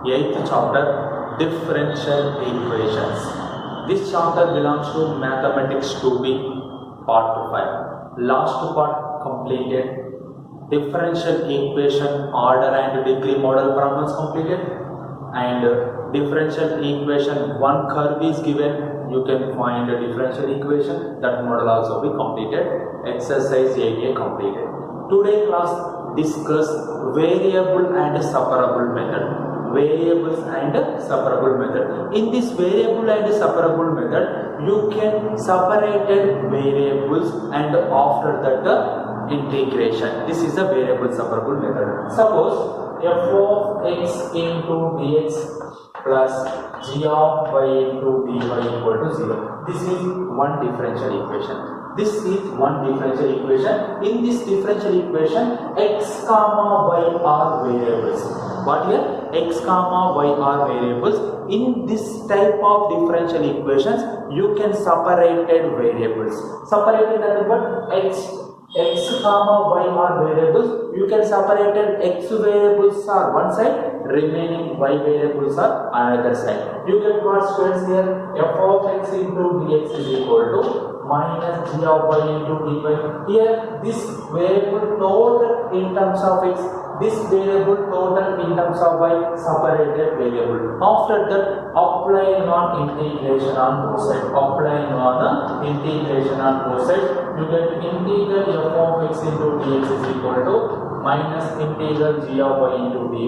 8th chapter, differential equations. This chapter belongs to Mathematics 2B part 5. Last part completed. Differential equation order and degree model problems completed, and differential equation one curve is given, you can find a differential equation, that model also be completed. Exercise 8A completed. Today class discuss variable and separable method. Variables and separable method. In this variable and separable method, you can separate variables and after that integration. This is a variable separable method. Suppose f of x into dx plus g of y into dy equal to 0. This is one differential equation. This is one differential equation. In this differential equation, x comma y are variables. What here? X comma y are variables. In this type of differential equations, you can separate variables. Separated nothing but x comma y are variables. You can separate x variables are one side, remaining y variables are another side. You get what students here? F of x into dx is equal to minus g of y into dy. Here this variable total in terms of x, this variable total in terms of y, separated variable. After that, applying on integration on both sides. Applying on integration on both sides, you get integral f of x into dx is equal to minus integral g of y into dy.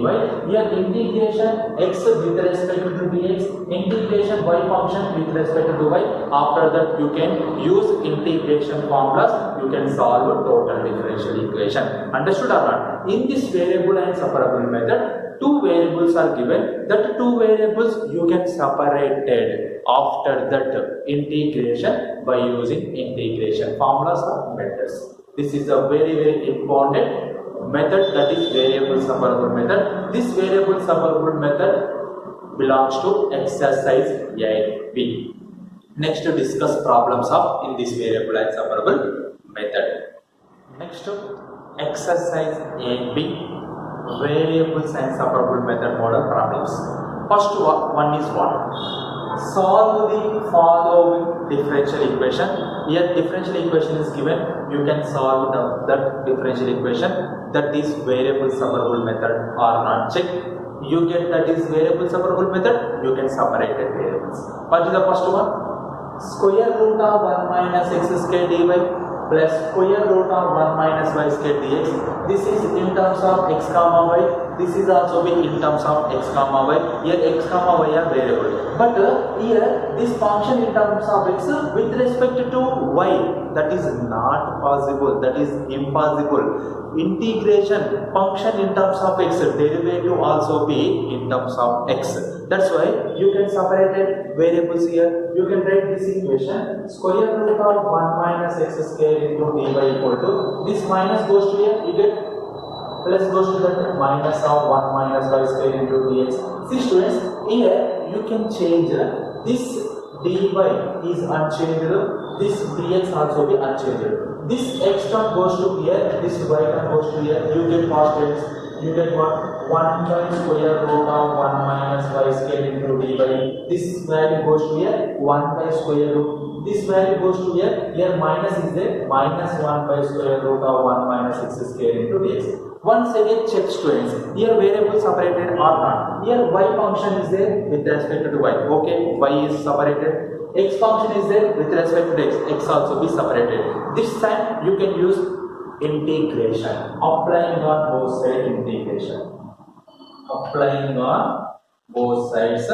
Here integration x with respect to dx, integration y function with respect to y. After that, you can use integration formulas. You can solve a total differential equation. Understood or not? In this variable and separable method, two variables are given. That two variables you can separate after that integration by using integration formulas or methods. This is a very important method, that is variable separable method. This variable separable method belongs to exercise 8B. Next to discuss problems of in this variable and separable method. Next exercise 8B, variables and separable method model problems. First one is what? Solve the following differential equation. Here differential equation is given. You can solve that differential equation. That is variable separable method or not. Check. You get that is variable separable method. You can separate the variables. What is the first one? Square root of 1 minus x square dy plus square root of 1 minus y square dx. This is in terms of x comma y. This is also be in terms of x comma y. Here x comma y are variable. But here this function in terms of x with respect to y, that is not possible. That is impossible. Integration function in terms of x, derivative also be in terms of x. That's why you can separate variables here. You can write this equation: square root of 1 minus x square into dy equal to, this minus goes to here, you get plus goes to that minus of 1 minus y square into dx. See students, here you can change this dy is unchanged, this dx also be unchanged. This x term goes to here, this y term goes to here, you get constants. You get what? 1 by square root of 1 minus y square into dy. This value goes to here, 1 by square root. This value goes to here, here minus is there, minus 1 by square root of 1 minus x square into dx. Once again check students, here variable separated or not. Here y function is there with respect to y. Okay, y is separated. X function is there with respect to x. X also be separated. This time you can use integration. Applying on both sides integration. Applying on both sides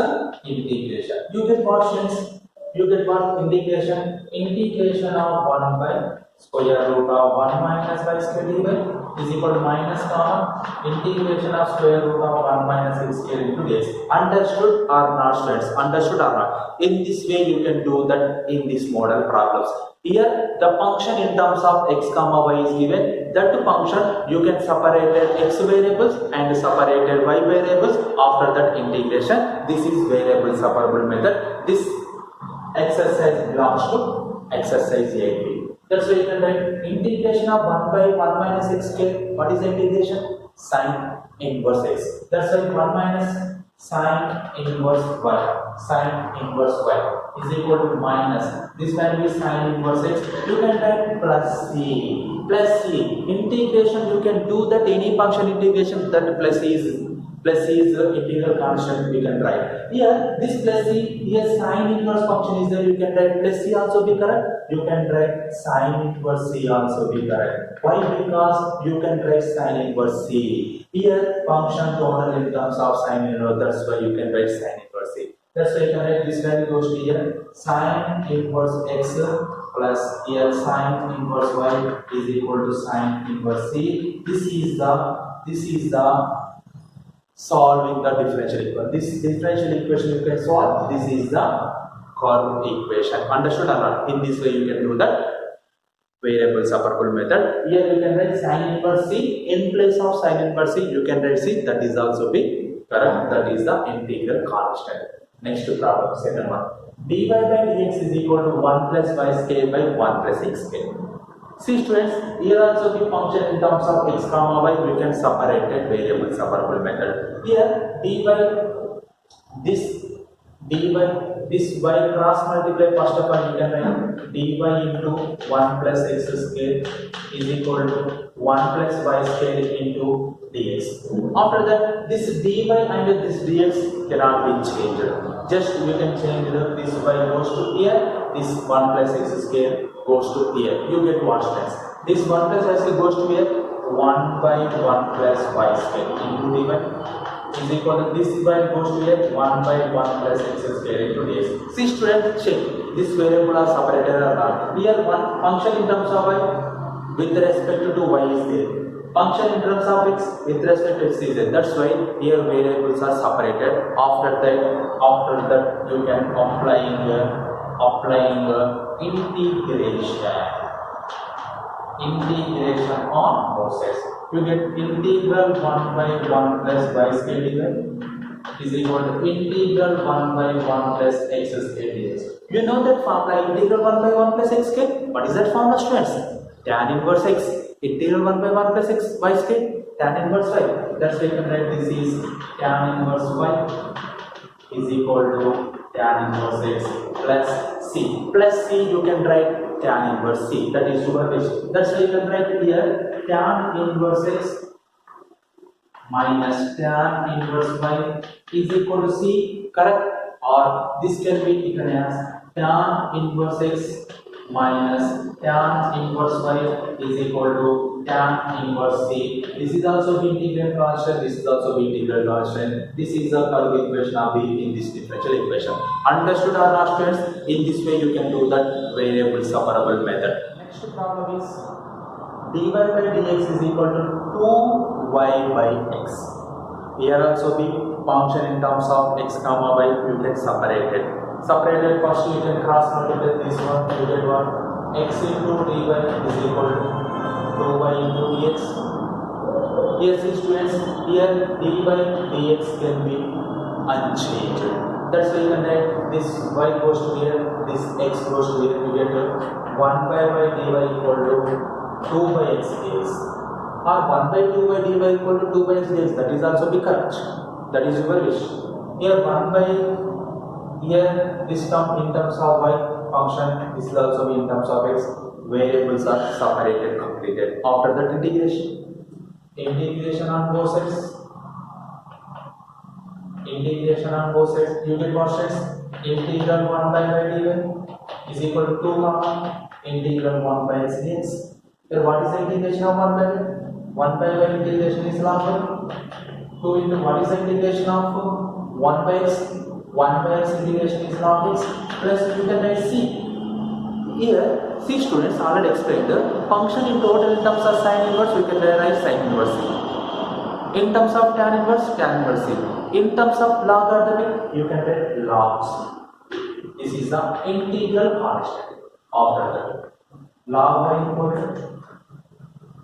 integration. You get what students? You get what? Integration. Integration of 1 by square root of 1 minus y square dy is equal to minus comma integration of square root of 1 minus x square into dx. Understood or not students? Understood or not? In this way you can do that in this model problems. Here the function in terms of x comma y is given. That function you can separate x variables and separate y variables. After that integration, this is variable separable method. This exercise belongs to exercise 8B. That's why you can write integration of 1 by 1 minus x square. What is the integration? Sine inverse x. That's why 1 minus Sine inverse y, sine inverse y is equal to minus, this value is sine inverse x, you can write plus c, plus c. Integration, you can do that any function integration, that plus c is the integral constant we can write. Here this plus c, here sine inverse function is there, you can write plus c also be correct, you can write sine inverse c also be correct. Why? Because you can write sine inverse c. Here function total in terms of sine inverse, that's why you can write sine inverse c. That's why you can write this value goes to here sine inverse x plus here sine inverse y is equal to sine inverse c. This is the solving the differential equation. This differential equation you can solve. This is the curve equation. Understood or not? In this way you can do that variable separable method. Here you can write sine inverse c in place of sine inverse c. You can write c. That is also be correct. That is the integral constant. Next problem, second one. dy by dx is equal to 1 plus y square by 1 plus x square. See students, here also the function in terms of x comma y, we can separate it variable separable method. Here dy this y cross multiply, first of all you can write dy into 1 plus x square is equal to 1 plus y square into dx. After that this dy and this dx cannot be changed. Just you can change this y goes to here, this 1 plus x square goes to here. You get what stress. This 1 plus y square goes to here, 1 by 1 plus y square into dy is equal to this y goes to here, 1 by 1 plus x square into dx. See student, check this variable are separated or not. Here one function in terms of y with respect to y is there. Function in terms of x with respect to x is there. That's why here variables are separated. After that you can applying integration on both sides. You get integral 1 by 1 plus y square dy is equal to integral 1 by 1 plus x square dx. You know that formula integral 1 by 1 plus x square. What is that formula, students? Tan inverse x. Integral 1 by 1 plus x y square tan inverse y. That's why you can write this is tan inverse y is equal to tan inverse x plus c. Plus c you can write tan inverse c, that is superposition. That's why you can write here tan inverse x minus tan inverse y is equal to c, correct? Or this can be taken as tan inverse x minus tan inverse y is equal to tan inverse c. This is also the integral constant, this is also the integral constant. This is the curve equation of the in this differential equation. Understood or not, students? In this way you can do that variable separable method. Next problem is dy by dx is equal to 2y by x. Here also the function in terms of x comma y you can separate it. Separated first you can cross multiply this one, you get what? X into dy is equal to 2y into dx. Here see students, here dy dx can be unchanged. That's why you can write this y goes to here, this x goes to here, you get 1 by y dy equal to 2 by x dx. Or 1 by 2 by dy equal to 2 by x dx, that is also be correct. That is your wish. Here 1 by, here this term in terms of y function, this is also in terms of x. Variables are separated, completed. After that integration on both sides. Integration on both sides, you get what sides? Integral 1 by y dy is equal to 2 comma integral 1 by x dx. Here what is the integration of 1 by y? 1 by y integration is log 2 into what is the integration of 1 by x? 1 by x integration is log x plus you can write c. Here, see students, already explained the function in total in terms of sine inverse, we can write sine inverse c. In terms of tan inverse c. In terms of logarithmic, you can write log c. This is the integral constant. After that, log y equal to,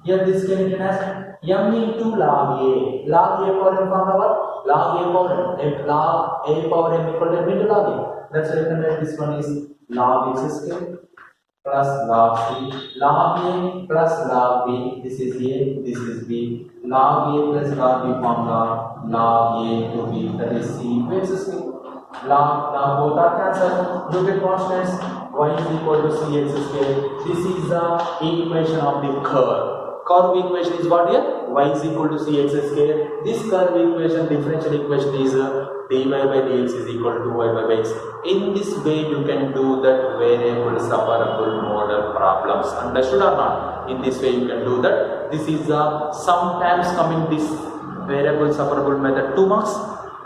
here this can be written as m into log a. Log a power m formula what? Log a power m. Log a power m equal to m into log a. That's why you can write this one is log x square plus log c. Log a plus log b. This is a, this is b. Log a plus log b formula log a to b, that is c into x square. Log both are cancelled. You get constants. Y is equal to cx square. This is the equation of the curve. Curve equation is what here? Y is equal to cx square. This curve equation, differential equation is dy by dx is equal to y by x. In this way, you can do that variable separable model problems. Understood or not? In this way, you can do that. This is sometimes coming this variable separable method 2 marks.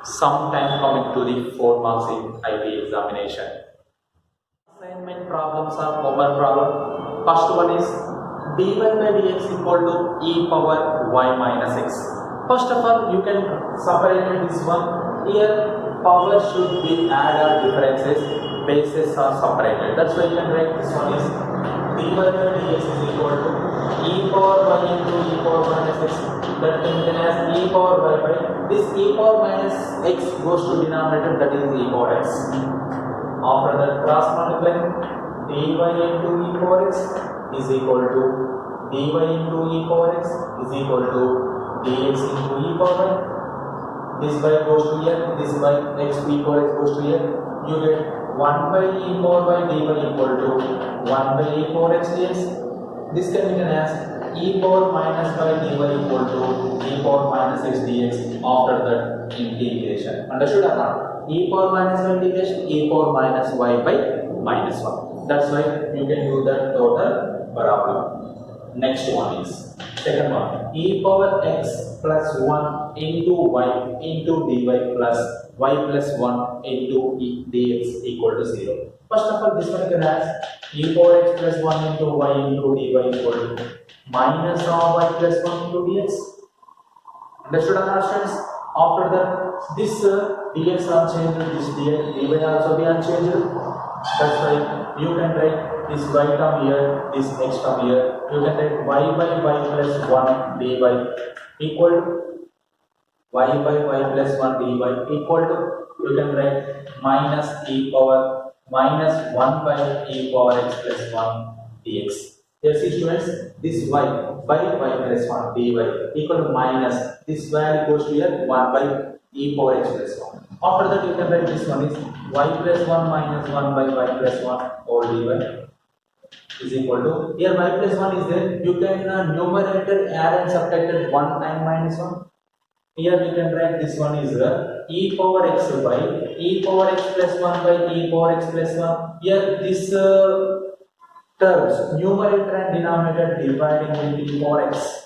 Sometimes coming to the 4 marks in IB examination. Assignment problems are common problem. First one is dy by dx equal to e power y minus x. First of all, you can separate this one. Here, power should be added, differences, bases are separated. That's why you can write this one is dy by dx is equal to e power y into e power minus x. That can be written as e power y by this e power minus x goes to denominator, that is e power x. After that, cross multiplying dy into e power x is equal to dy into e power x is equal to dx into e power y. This y goes to here, this by x e power x goes to here. You get 1 by e power y dy equal to 1 by e power x dx. This can be written as e power minus by dy equal to e power minus x dx after that integration. Understood or not? E power minus by integration, e power minus y by minus 1. That's why you can do that total problem. Next one is second one, e power x plus 1 into y into dy plus y plus 1 into dx equal to 0. First of all, this one can has e power x plus 1 into y into dy equal to minus of y plus 1 into dx. Understood or not, students? After that, this dx unchanged, this dy also be unchanged. That's why you can write this y term here, this x term here. You can write y by y plus 1 dy equal to y by y plus 1 dy equal to, you can write minus e power minus 1 by e power x plus 1 dx. Here see students, this y by y plus 1 dy equal to minus this value goes to here 1 by e power x plus 1. After that, you can write this one is y plus 1 minus 1 by y plus 1 whole dy is equal to, here y plus 1 is there, you can numerator add and subtract 1 and minus 1. Here you can write this one is e power x by e power x plus 1 by e power x plus 1. Here this terms numerator and denominator dividing with e power x.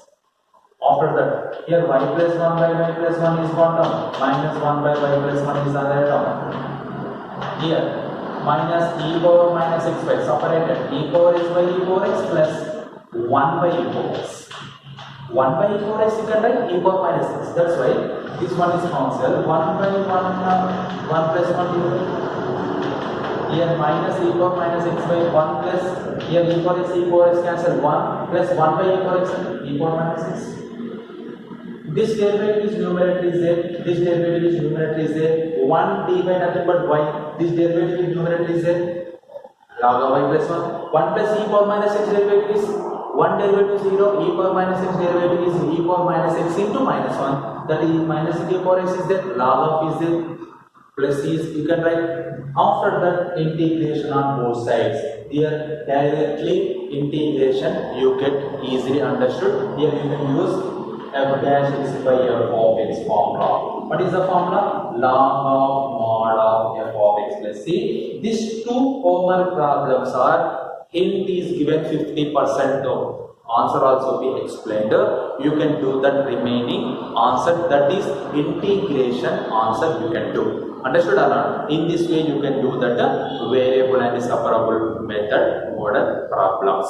After that, here y plus 1 by y plus 1 is one term, minus 1 by y plus 1 is another term. Here minus e power minus x by separated e power x by e power x plus 1 by e power x. 1 by e power x you can write e power minus x. That's why this one is cancelled. 1 by 1 plus 1 divided. Here minus e power minus x by 1 plus, here e power x cancel 1 plus 1 by e power x e power minus x. This derivative is numerator is there, this derivative is numerator is there, 1 d by nothing but y, this derivative is numerator is there, log of y plus 1, 1 plus e power minus x derivative is 1 derivative is 0, e power minus x derivative is e power minus x into minus 1, that is minus e power x is there, log of is there, plus is, you can write. After that, integration on both sides. Here directly integration you get easily understood. Here you can use f dash x by f of x formula. What is the formula? Log of mod of f of x plus c. These two homework problems are, hint is given 50% though. Answer also be explained. You can do that remaining answer, that is integration answer you can do. Understood or not? In this way you can do that variable and separable method model problems.